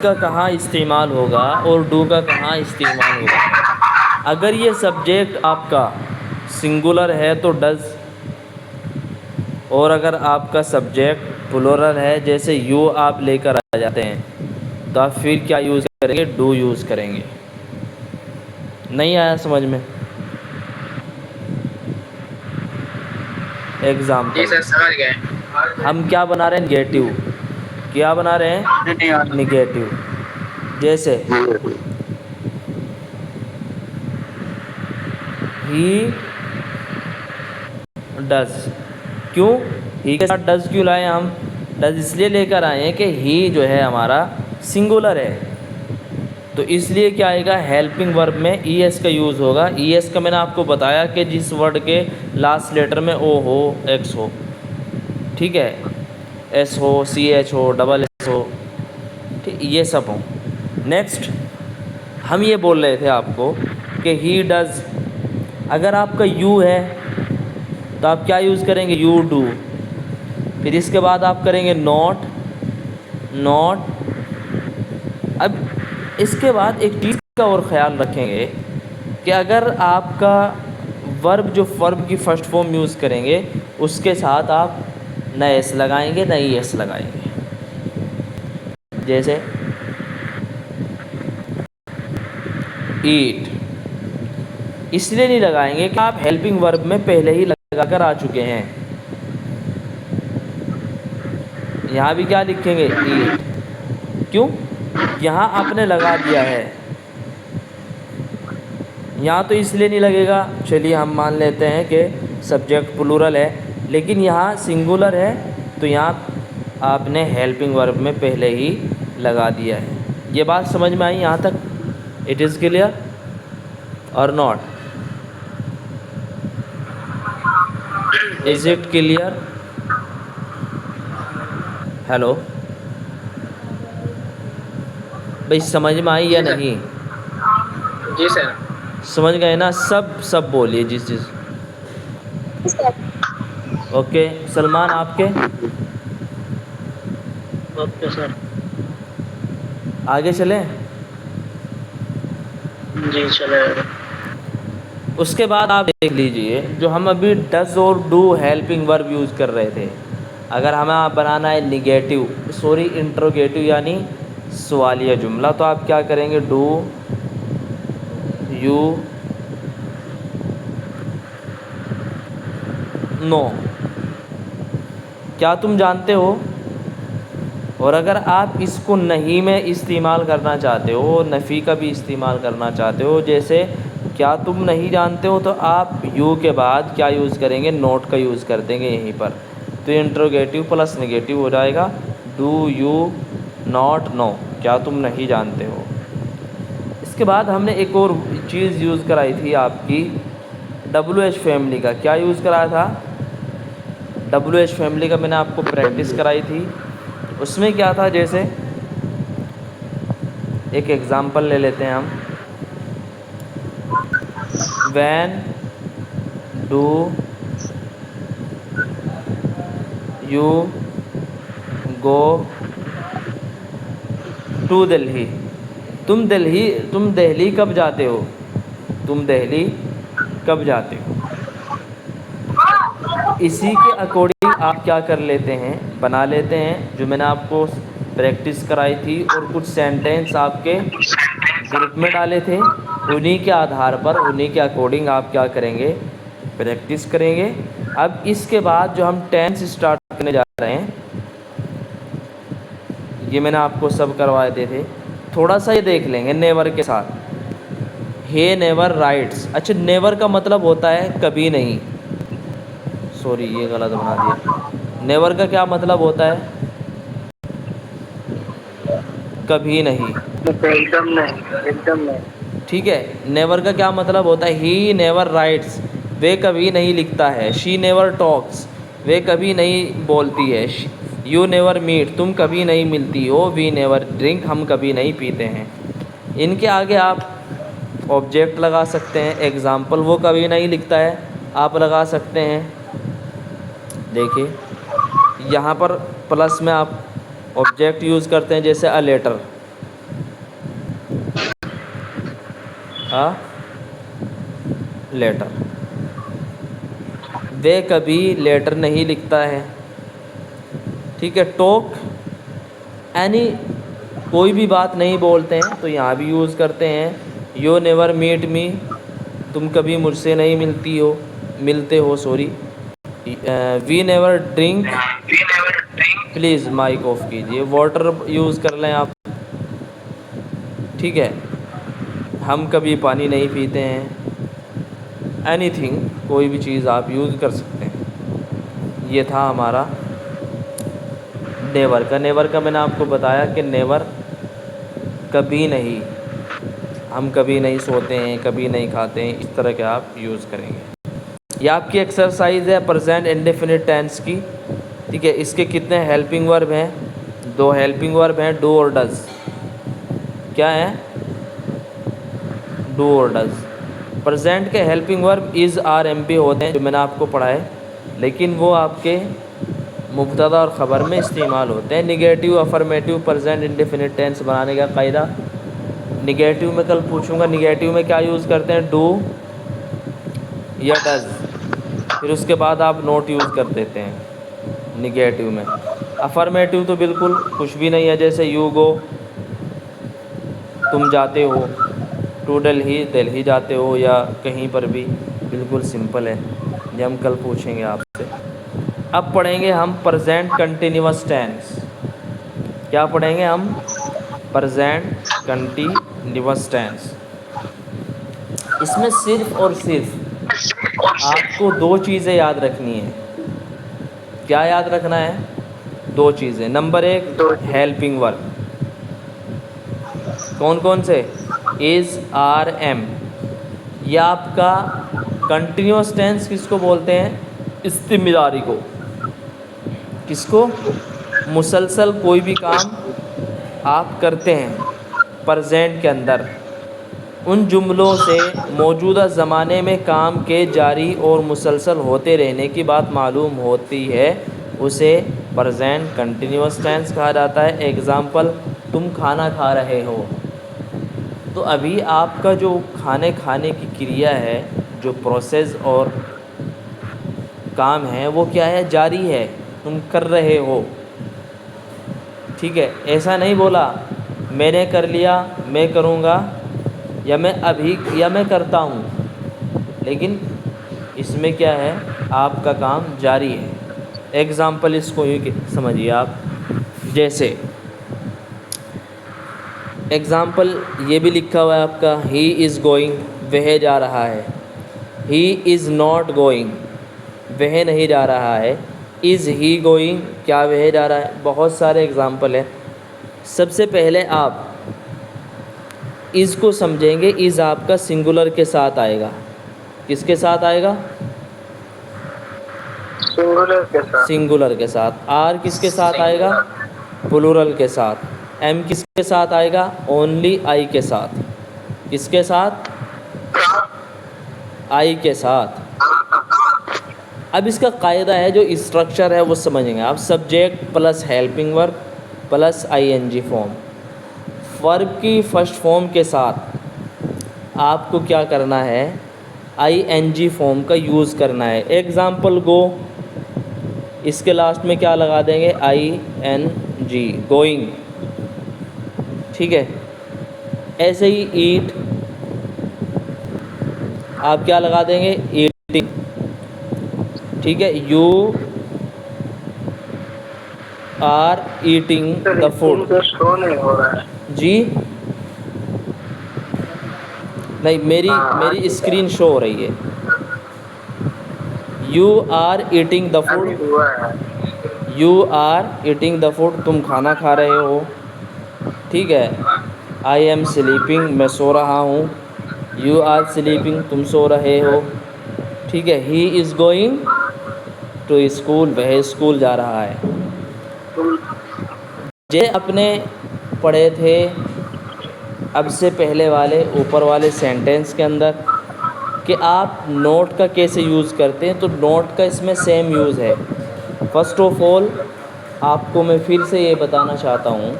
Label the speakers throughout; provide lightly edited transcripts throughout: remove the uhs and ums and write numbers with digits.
Speaker 1: का कहाँ इस्तेमाल होगा और डू का कहाँ इस्तेमाल होगा। अगर ये सब्जेक्ट आपका सिंगुलर है तो डज़, और अगर आपका सब्जेक्ट प्लूरल है जैसे यू आप लेकर आ जाते हैं तो आप फिर क्या यूज़ करेंगे, डू यूज़ करेंगे। नहीं आया समझ में?
Speaker 2: जी
Speaker 1: एग्ज़ाम्पल
Speaker 2: सर समझ गए।
Speaker 1: हम क्या बना रहे हैं, नेगेटिव। क्या बना रहे हैं, नेगेटिव। जैसे ही डज, क्यों ही के साथ डज क्यों लाए हम? डज इसलिए लेकर आए हैं कि ही जो है हमारा सिंगुलर है, तो इसलिए क्या आएगा, हेल्पिंग वर्ब में ई एस का यूज़ होगा। ई एस का मैंने आपको बताया कि जिस वर्ड के लास्ट लेटर में ओ हो, एक्स हो, ठीक है, एस हो, सी एच हो, डबल एस हो, ठीक, ये सब हो। नेक्स्ट हम ये बोल रहे थे आपको कि ही डज़, अगर आपका यू है तो आप क्या यूज़ करेंगे, यू डू। फिर इसके बाद आप करेंगे नॉट, नॉट। अब इसके बाद एक चीज़ का और ख़्याल रखेंगे कि अगर आपका वर्ब जो वर्ब की फ़र्स्ट फॉर्म यूज़ करेंगे उसके साथ आप न एस लगाएंगे न ई एस लगाएंगे। जैसे ईट, इसलिए नहीं लगाएंगे कि आप हेल्पिंग वर्ब में पहले ही लगा कर आ चुके हैं। यहाँ भी क्या लिखेंगे, ईट, क्यों, यहाँ आपने लगा दिया है। यहाँ तो इसलिए नहीं लगेगा, चलिए हम मान लेते हैं कि सब्जेक्ट प्लूरल है, लेकिन यहाँ सिंगुलर है तो यहाँ आपने हेल्पिंग वर्ब में पहले ही लगा दिया है। ये बात समझ में आई यहाँ तक? इट इज़ क्लियर और नॉट?
Speaker 2: जी
Speaker 1: is
Speaker 2: sir.
Speaker 1: It clear? Hello भाई, समझ में आई या
Speaker 2: जी सर।
Speaker 1: नहीं?
Speaker 2: जी सर।
Speaker 1: समझ गए ना? सब बोलिए जिस चीज़। ओके सलमान, आपके
Speaker 2: ओके सर।
Speaker 1: आगे चलें?
Speaker 2: जी चले।
Speaker 1: उसके बाद आप देख लीजिए, जो हम अभी डज और डू हेल्पिंग वर्ब यूज़ कर रहे थे, अगर हमें बनाना है निगेटिव, सॉरी इंट्रोगेटिव यानी सवालिया जुमला, तो आप क्या करेंगे, डू यू नो, क्या तुम जानते हो? और अगर आप इसको नहीं में इस्तेमाल करना चाहते हो, नफ़ी का भी इस्तेमाल करना चाहते हो, जैसे क्या तुम नहीं जानते हो, तो आप यू के बाद क्या यूज़ करेंगे, नोट का यूज़ कर देंगे यहीं पर, तो इंट्रोगेटिव प्लस नेगेटिव हो जाएगा, डू यू नॉट नो, क्या तुम नहीं जानते हो। इसके बाद हमने एक और चीज़ यूज़ कराई थी आपकी, डब्ल्यू एच फैमिली का। क्या यूज़ कराया था, डब्ल्यू एच फैमिली का मैंने आपको प्रैक्टिस कराई थी। उसमें क्या था, जैसे एक एग्ज़ाम्पल ले लेते हैं हम, when do you go to Delhi, तुम दिल्ली कब जाते हो, तुम दिल्ली कब जाते हो। इसी के अकॉर्डिंग आप क्या कर लेते हैं, बना लेते हैं जो मैंने आपको प्रैक्टिस कराई थी, और कुछ सेंटेंस आपके ग्रुप में डाले थे, उन्हीं के आधार पर, उन्हीं के अकॉर्डिंग आप क्या करेंगे, प्रैक्टिस करेंगे। अब इसके बाद जो हम टेंस स्टार्ट करने जा रहे हैं, ये मैंने आपको सब करवाए थे, थोड़ा सा ये देख लेंगे नेवर के साथ। हे नेवर राइट्स, अच्छा नेवर का मतलब होता है कभी नहीं, सॉरी ये गलत बना दिया। नेवर का क्या मतलब होता है, कभी नहीं,
Speaker 2: एकदम नहीं, एकदम नहीं।
Speaker 1: ठीक है। नेवर का क्या मतलब होता है, ही नेवर राइट्स, वे कभी नहीं लिखता है। शी नेवर टॉक्स, वे कभी नहीं बोलती है। यू नेवर मीट, तुम कभी नहीं मिलती हो। वी नेवर ड्रिंक, हम कभी नहीं पीते हैं। इनके आगे आप ऑब्जेक्ट लगा सकते हैं, एग्ज़ाम्पल, वो कभी नहीं लिखता है, आप लगा सकते हैं। देखिए यहाँ पर प्लस में आप ऑब्जेक्ट यूज़ करते हैं, जैसे अ लेटर, अ लेटर, वे कभी लेटर नहीं लिखता है। ठीक है, टॉक एनी, कोई भी बात नहीं बोलते हैं तो यहाँ भी यूज़ करते हैं। यू नेवर मीट मी, तुम कभी मुझसे नहीं मिलते हो, sorry. We never drink, please mic off कीजिए, वाटर यूज़ कर लें आप। ठीक है, हम कभी पानी नहीं पीते हैं। एनीथिंग, कोई भी चीज़ आप यूज़ कर सकते हैं। ये था हमारा नेवर का। नेवर का मैंने आपको बताया कि नेवर कभी नहीं, हम कभी नहीं सोते हैं, कभी नहीं खाते हैं, इस तरह के आप यूज़ करेंगे। ये आपकी एक्सरसाइज है प्रेजेंट इंडेफिनिट टेंस की। ठीक है, इसके कितने हेल्पिंग वर्ब हैं? 2 हेल्पिंग वर्ब हैं, डू और डज। क्या है? डू और डज। प्रेजेंट के helping verb is, are, am पी होते हैं, जो मैंने आपको पढ़ाए, लेकिन वो आपके मुब्तदा और ख़बर में इस्तेमाल होते हैं। Negative, affirmative, present indefinite tense बनाने का कायदा। निगेटिव में कल पूछूंगा, निगेटिव में क्या यूज़ करते हैं? डू या डज। फिर उसके बाद आप नोट यूज़ कर देते हैं निगेटिव में। अफर्मेटिव तो बिल्कुल कुछ भी नहीं है, जैसे यू गो, तुम जाते हो, टू दिल्ली जाते हो, या कहीं पर भी, बिल्कुल सिंपल है। ये हम कल पूछेंगे आपसे। अब पढ़ेंगे हम प्रेजेंट कंटिन्यूअस टेंस। क्या पढ़ेंगे हम? Present continuous tense. इसमें सिर्फ़ और सिर्फ आपको 2 चीज़ें याद रखनी है। क्या याद रखना है? 2 चीज़ें। Number 1, helping verb. कौन कौन से? Is, are, am. यह आपका कंटिन्यूअस टेंस किसको बोलते हैं? इस्तिमरारी को। किसको? मुसलसल कोई भी काम आप करते हैं प्रेजेंट के अंदर, उन जुमलों से मौजूदा ज़माने में काम के जारी और मुसलसल होते रहने की बात मालूम होती है, उसे प्रेजेंट कंटिन्यूअस टेंस कहा जाता है। एग्ज़ाम्पल, तुम खाना खा रहे हो, तो अभी आपका जो खाने की क्रिया है, जो प्रोसेस और काम है, वो क्या है? जारी है, तुम कर रहे हो। ठीक है, ऐसा नहीं बोला मैंने कर लिया, मैं करूँगा, या मैं अभी, या मैं करता हूँ, लेकिन इसमें क्या है? आपका काम जारी है। एग्ज़ाम्पल इसको ही समझिए आप। जैसे एग्ज़ाम्पल ये भी लिखा हुआ है आपका, ही इज़ गोइंग, वह जा रहा है। ही इज़ नॉट गोइंग, वह नहीं जा रहा है। इज़ ही गोइंग, क्या वह जा रहा है? बहुत सारे एग्ज़ाम्पल हैं। सबसे पहले आप इज़ को समझेंगे। इज़ आपका सिंगुलर के साथ आएगा। किसके साथ आएगा?
Speaker 2: सिंगुलर के साथ।
Speaker 1: सिंगुलर के साथ। आर किसके साथ आएगा? प्लूरल के साथ। एम किसके साथ आएगा? ओनली आई के साथ। किसके साथ? आई के साथ। अब इसका कायदा है, जो स्ट्रक्चर है वो समझेंगे आप। Subject plus helping verb plus ING form. Verb की फर्स्ट फॉर्म के साथ आपको क्या करना है? आईएनजी फॉर्म का यूज़ करना है। एग्ज़ाम्पल, गो, इसके लास्ट में क्या लगा देंगे? ING, going. ठीक है, ऐसे ही ईट, आप क्या लगा देंगे? ईटिंग। ठीक है, you are eating the food.
Speaker 2: तो शो नहीं हो रहा है
Speaker 1: जी नहीं, मेरी स्क्रीन शो हो रही है। यू आर ईटिंग द
Speaker 2: अभी
Speaker 1: फूड।
Speaker 2: हुआ है।
Speaker 1: You are eating the food, तुम खाना खा रहे हो। ठीक है, आई एम स्लीपिंग, मैं सो रहा हूँ। यू आर स्लीपिंग, तुम सो रहे हो। ठीक है, he is going to school, वह स्कूल जा रहा है।
Speaker 2: तुम
Speaker 1: ये अपने पढ़े थे अब से पहले वाले ऊपर वाले सेंटेंस के अंदर, कि आप नोट का कैसे यूज़ करते हैं। तो नोट का इसमें सेम यूज़ है। फ़र्स्ट ऑफ ऑल आपको मैं फिर से ये बताना चाहता हूँ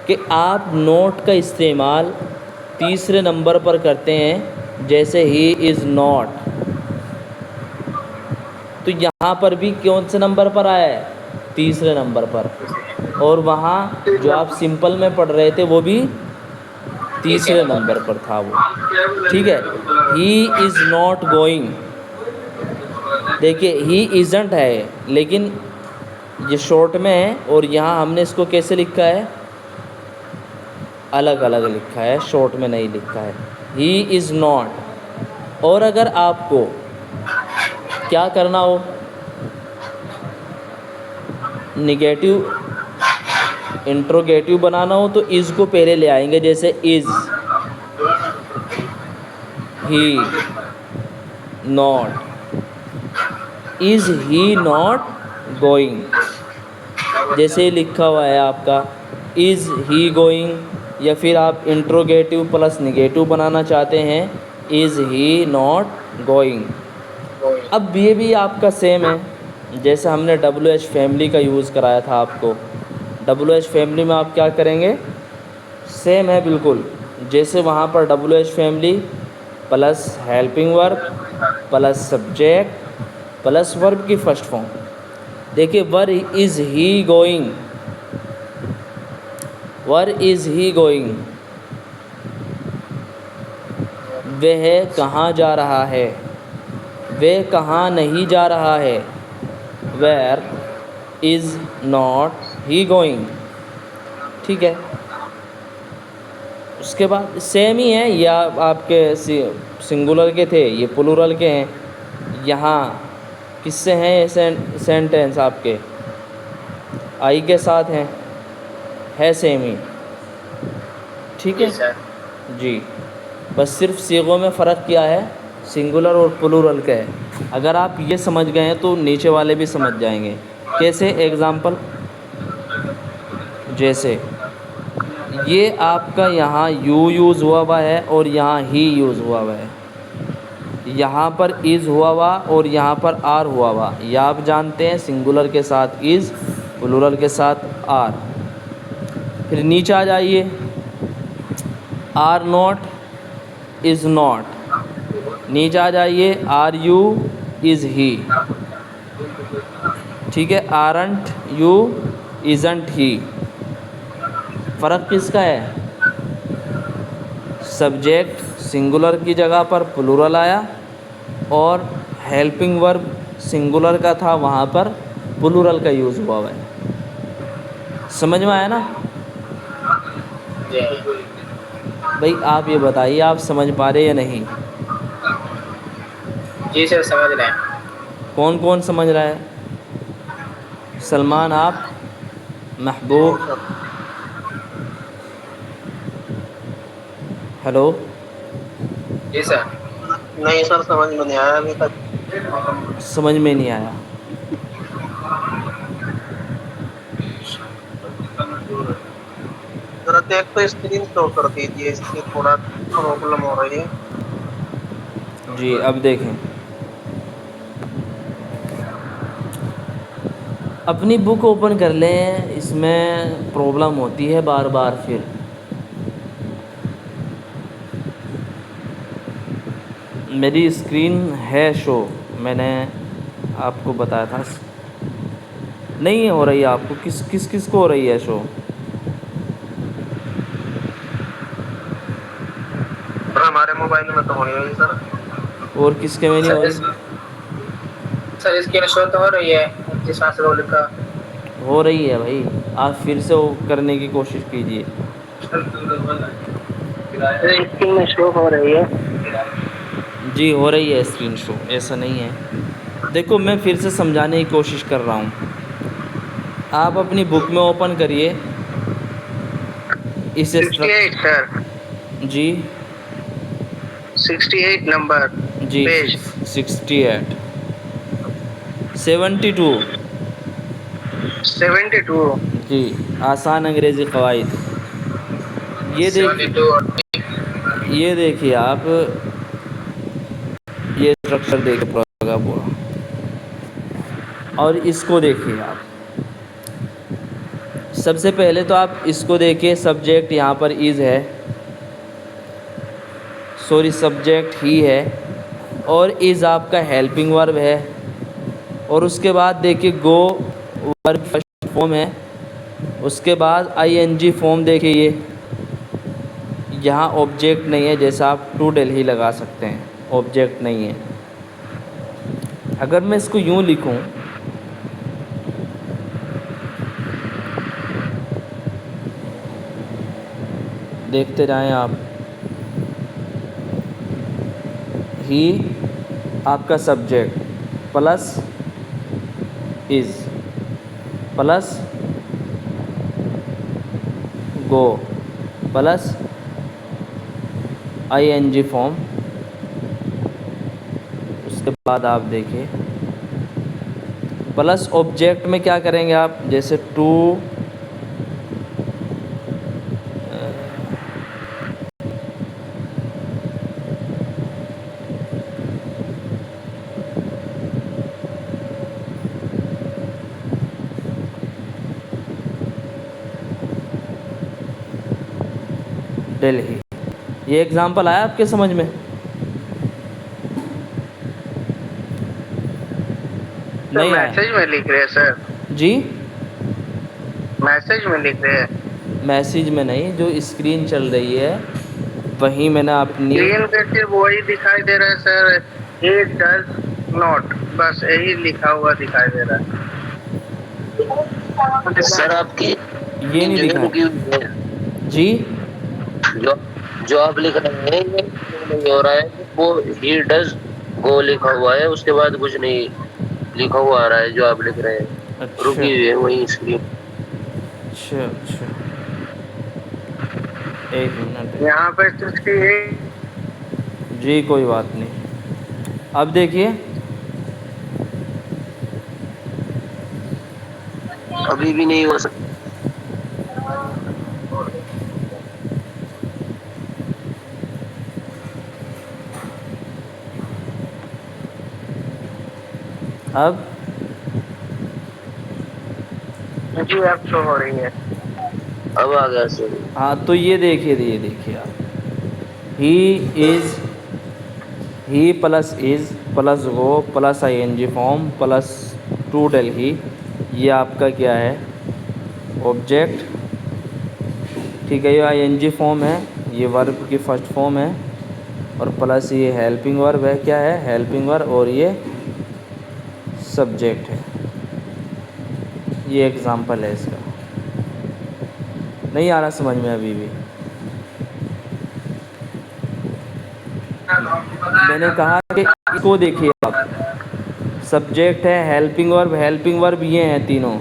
Speaker 1: कि आप नोट का इस्तेमाल तीसरे नंबर पर करते हैं, जैसे ही इज़ नॉट, तो यहाँ पर भी कौन से नंबर पर आया है? तीसरे नंबर पर। और वहाँ जो आप सिंपल में पढ़ रहे थे वो भी तीसरे नंबर पर था वो। ठीक है। ही इज़ नॉट गोइंग, देखिए ही इज़ंट है, लेकिन ये शॉर्ट में है और यहाँ हमने इसको कैसे लिखा है? अलग अलग लिखा है, शॉर्ट में नहीं लिखा है। He is not. और अगर आपको क्या करना हो, निगेटिव इंट्रोगेटिव बनाना हो, तो इज़ को पहले ले आएंगे, जैसे is he not, is he not going, जैसे लिखा हुआ है आपका इज़ ही गोइंग। या फिर आप इंट्रोगेटिव प्लस निगेटिव बनाना चाहते हैं, इज़ ही नॉट गोइंग। अब ये भी आपका सेम है, जैसे हमने WH फैमिली का यूज़ कराया था आपको। WH फैमिली में आप क्या करेंगे? सेम है बिल्कुल, जैसे वहाँ पर WH family plus helping verb plus subject plus verb की फर्स्ट फॉर्म। देखिए where is he going, where is he going, वह कहाँ जा रहा है, वह कहाँ नहीं जा रहा है, where is not he going. ठीक है। उसके बाद सेम ही है, या आपके सिंगुलर के थे, ये प्लूरल के हैं। यहाँ किससे हैं ये सेंटेंस? आपके आई के साथ हैं, है सेम ही। ठीक है जी, बस सिर्फ सीगों में फ़र्क क्या है, सिंगुलर और प्लूरल का है। अगर आप ये समझ गए हैं तो नीचे वाले भी समझ जाएंगे। कैसे? एग्ज़ाम्पल, जैसे ये आपका यहाँ यू यूज़ हुआ हुआ है और यहाँ ही यूज़ हुआ हुआ है, यहाँ पर इज़ हुआ हुआ और यहाँ पर आर हुआ हुआ। ये आप जानते हैं, सिंगुलर के साथ इज़, प्लूरल के साथ आर। फिर नीचे आ जाइए, आर नॉट इज़ नॉट, नीचे आ जाइए, आर यू इज़ ही। ठीक है। आरंट यू इज़ंट ही। फ़र्क किसका है? सब्जेक्ट सिंगुलर की जगह पर प्लूरल आया और हेल्पिंग वर्ब सिंगुलर का था, वहाँ पर प्लूरल का यूज़ हुआ है। समझ में आया ना? भाई आप ये बताइए, आप समझ पा रहे या नहीं?
Speaker 2: जी सर, समझ रहे हैं।
Speaker 1: कौन कौन समझ रहा है? सलमान, आप, महबूब, हेलो।
Speaker 2: जी सर। नहीं सर, समझ में नहीं आया अभी तक।
Speaker 1: समझ में नहीं आया?
Speaker 2: जरा देख तो स्क्रीन शो कर दीजिए, इसकी थोड़ा प्रॉब्लम हो रही है।
Speaker 1: जी अब देखें, अपनी बुक ओपन कर लें, इसमें प्रॉब्लम होती है बार बार। फिर मेरी स्क्रीन है शो, मैंने आपको बताया था। नहीं हो रही है आपको? किस को हो रही है शो?
Speaker 2: हमारे मोबाइल में तो होनी होगी सर।
Speaker 1: और किसके में नहीं हो रही?
Speaker 2: सर इसकी शो तो हो रही है, जिस रोल का
Speaker 1: हो रही है भाई, आप फिर से वो करने की कोशिश कीजिए।
Speaker 2: स्क्रीन में शो हो रही है।
Speaker 1: जी हो रही है स्क्रीन शो, ऐसा नहीं है। देखो मैं फिर से समझाने की कोशिश कर रहा हूँ। आप अपनी बुक में ओपन करिए इस
Speaker 2: 68 सर।
Speaker 1: जी
Speaker 2: 68 नंबर
Speaker 1: जी
Speaker 2: पेज।
Speaker 1: 68 72
Speaker 2: 72
Speaker 1: जी, आसान अंग्रेज़ी क़वाइद। ये देखिए आप, ये स्ट्रक्चर देखिए पूरा का पूरा, और इसको देखिए आप। सबसे पहले तो आप इसको देखिए, सब्जेक्ट यहाँ पर इज़ है, सॉरी सब्जेक्ट ही है, और इज़ आपका हेल्पिंग वर्ब है। और उसके बाद देखिए गो वर्ब फर्स्ट फॉर्म है। उसके बाद आईएनजी फॉर्म देखिए, ये यहाँ ऑब्जेक्ट नहीं है, जैसा आप टू दिल्ली लगा सकते हैं, ऑब्जेक्ट नहीं है। अगर मैं इसको यूँ लिखूँ, देखते जाएं आप, ही आपका subject plus is plus go plus ING form. उसके बाद आप देखिए प्लस ऑब्जेक्ट में क्या करेंगे आप, जैसे टू दिल्ली। ये एग्जांपल आया आपके समझ में?
Speaker 2: तो
Speaker 1: नहीं आया?
Speaker 2: मैसेज में लिख रहे हैं सर,
Speaker 1: जी
Speaker 2: मैसेज में लिख रहे हैं।
Speaker 1: मैसेज में नहीं, जो स्क्रीन चल रही है वहीं मैंने अपनी
Speaker 2: स्क्रीन पे सिर्फ वही दिखाई दे रहा है सर, ही डज नॉट, बस यही लिखा हुआ दिखाई दे रहा है
Speaker 3: सर। आपकी
Speaker 1: ये नहीं
Speaker 3: जगह
Speaker 1: दिखा
Speaker 3: रुकी हुई है,
Speaker 1: जी।
Speaker 3: जो जो आप लिख रहे हैं ये नहीं हो रहा है, वो ही डज गो लिखा हुआ है, उसके बाद कुछ नहीं लिखा हुआ आ रहा है जो आप लिख रहे हैं,
Speaker 1: अच्छा
Speaker 3: रुकी हुई है वही स्क्रीन।
Speaker 1: अच्छा अच्छा, एक मिनट
Speaker 2: यहाँ पे 68।
Speaker 1: जी, कोई बात नहीं। अब देखिए
Speaker 3: अभी भी नहीं हो सकता।
Speaker 1: अब
Speaker 2: जी अब शो हो रही है।
Speaker 3: अब आ गया सर।
Speaker 1: हाँ, तो ये देखिए आप, he is, he plus is plus go plus ING form plus to Delhi, ये आपका क्या है, ऑब्जेक्ट। ठीक है, ये आईएनजी फॉर्म है, ये वर्ब की फर्स्ट फॉर्म है, और प्लस ये हेल्पिंग वर्ब है, क्या है, हेल्पिंग वर्ब, और ये सब्जेक्ट है। ये एग्ज़ाम्पल है इसका। नहीं आ रहा समझ में अभी भी? मैंने कहा कि इसको देखिए आप, सब्जेक्ट है, हेल्पिंग वर्ब ये हैं तीनों।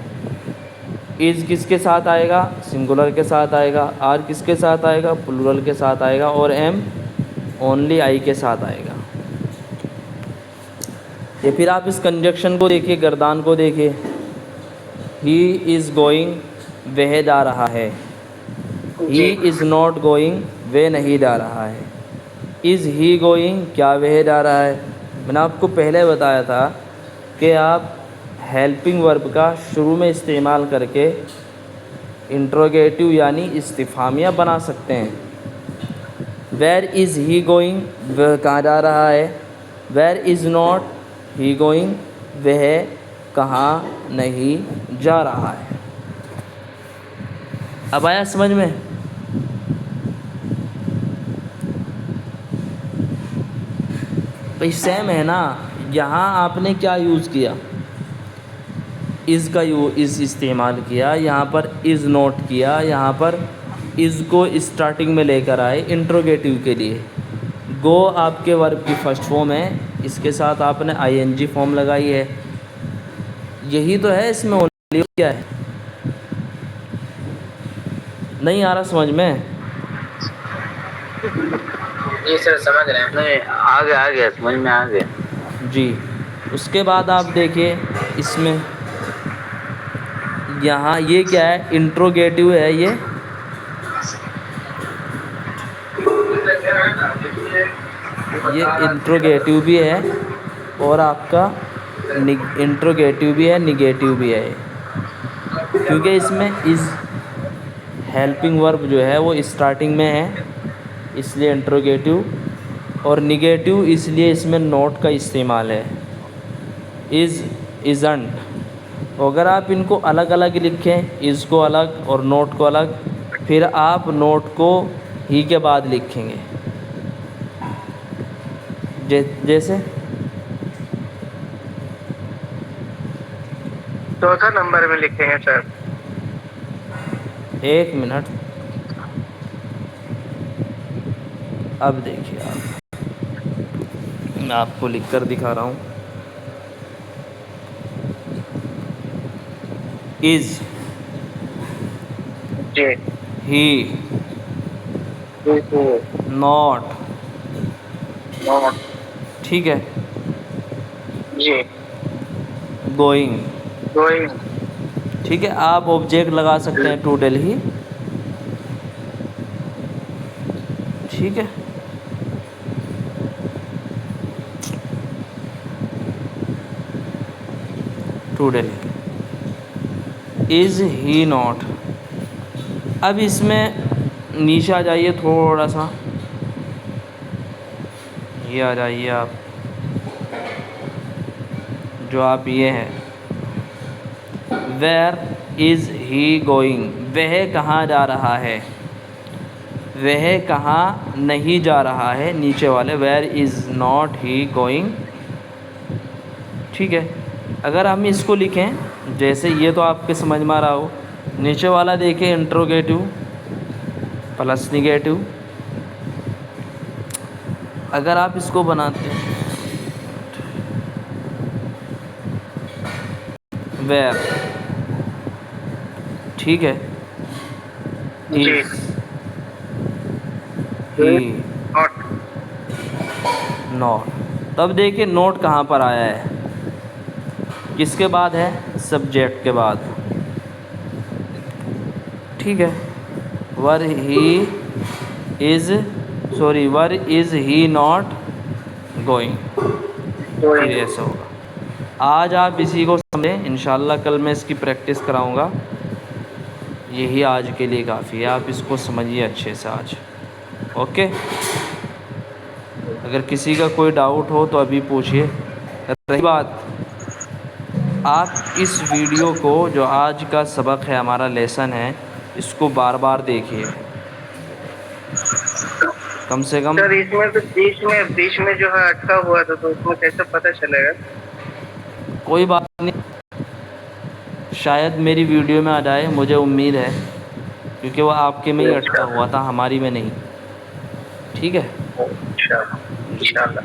Speaker 1: इज़ किसके साथ आएगा, सिंगुलर के साथ आएगा। आर किसके साथ आएगा, प्लूरल के साथ आएगा। और एम ओनली आई के साथ आएगा। ये फिर आप इस कंजक्शन को देखिए, गर्दान को देखिए, ही इज़ गोइंग, वह जा रहा है। ही इज़ नॉट गोइंग, वह नहीं जा रहा है। इज़ ही गोइंग, क्या वह जा रहा है। मैंने आपको पहले बताया था कि आप हेल्पिंग वर्ब का शुरू में इस्तेमाल करके इंट्रोगेटिव यानी इस्तिफामिया बना सकते हैं। वेयर इज़ ही गोइंग, वह कहाँ जा रहा है। Where is not he going, वह कहाँ नहीं जा रहा है। अब आया समझ में? भाई सेम है ना। यहाँ आपने क्या यूज़ किया, इज़ का इज़ इस्तेमाल किया, यहाँ पर इज़ नोट किया, यहाँ पर इज़ को स्टार्टिंग में लेकर आए इंट्रोगेटिव के लिए। गो आपके वर्ब की फर्स्ट फॉर्म है, इसके साथ आपने आईएनजी फॉर्म लगाई है। यही तो है इसमें, ओनली क्या है। नहीं आ रहा समझ में?
Speaker 2: जी सर समझ रहे हैं।
Speaker 3: नहीं, आ गया समझ में आ गया
Speaker 1: जी। उसके बाद आप देखिए इसमें, यहाँ ये क्या है, इंट्रोगेटिव है ये इंट्रोगेटिव भी है, और आपका इंट्रोगेटिव भी है, निगेटिव भी है। क्योंकि इसमें इज़ हेल्पिंग वर्ब जो है वो स्टार्टिंग में है, इसलिए इंट्रोगेटिव। और निगेटिव इसलिए इसमें नॉट का इस्तेमाल है, इज़, इज़ंट। अगर आप इनको अलग अलग लिखें, इज़ को अलग और नॉट को अलग, फिर आप नॉट को ही के बाद लिखेंगे। जैसे
Speaker 2: चौथा नंबर में लिखेंगे सर।
Speaker 1: एक मिनट, अब देखिए आप, मैं आपको लिखकर दिखा रहा हूँ। इज़,
Speaker 2: जी
Speaker 1: ही, नॉट,
Speaker 2: नॉट,
Speaker 1: ठीक है,
Speaker 2: जी
Speaker 1: गोइंग,
Speaker 2: गोइंग,
Speaker 1: ठीक है। आप ऑब्जेक्ट लगा सकते हैं टू दिल्ली, ठीक है। To Delhi, is he not. अब इसमें नीचे आ जाइए थोड़ा सा, ये आ जाइए आप, जो आप ये हैं, वेयर इज़ ही गोइंग, वह कहाँ जा रहा है, वह कहाँ नहीं जा रहा है, नीचे वाले where is not he going, ठीक है। अगर हम इसको लिखें, जैसे ये तो आपके समझ में आ रहा हो, नीचे वाला देखिए इंट्रोगेटिव प्लस निगेटिव। अगर आप इसको बनाते हैं वेयर, ठीक है,
Speaker 2: जी
Speaker 1: इज़, ही,
Speaker 2: नॉट,
Speaker 1: नॉट। तब देखिए नोट कहाँ पर आया है, किसके बाद है, सब्जेक्ट के बाद, ठीक है। Where he is, sorry, where is he not going, फिर ऐसा होगा। आज आप इसी को समझें, इंशाल्लाह कल मैं इसकी प्रैक्टिस कराऊंगा। यही आज के लिए काफ़ी है, आप इसको समझिए अच्छे से आज, ओके। अगर किसी का कोई डाउट हो तो अभी पूछिए। रही बात, आप इस वीडियो को, जो आज का सबक है, हमारा लेसन है, इसको बार बार देखिए, कम से कम।
Speaker 2: सर इसमें तो बीच में जो है अटका हुआ था, तो उसमें कैसे पता चलेगा?
Speaker 1: कोई बात नहीं, शायद मेरी वीडियो में आ जाए, मुझे उम्मीद है, क्योंकि वो आपके में ही अटका हुआ था, हमारी में नहीं, ठीक है।
Speaker 2: इंशाल्लाह।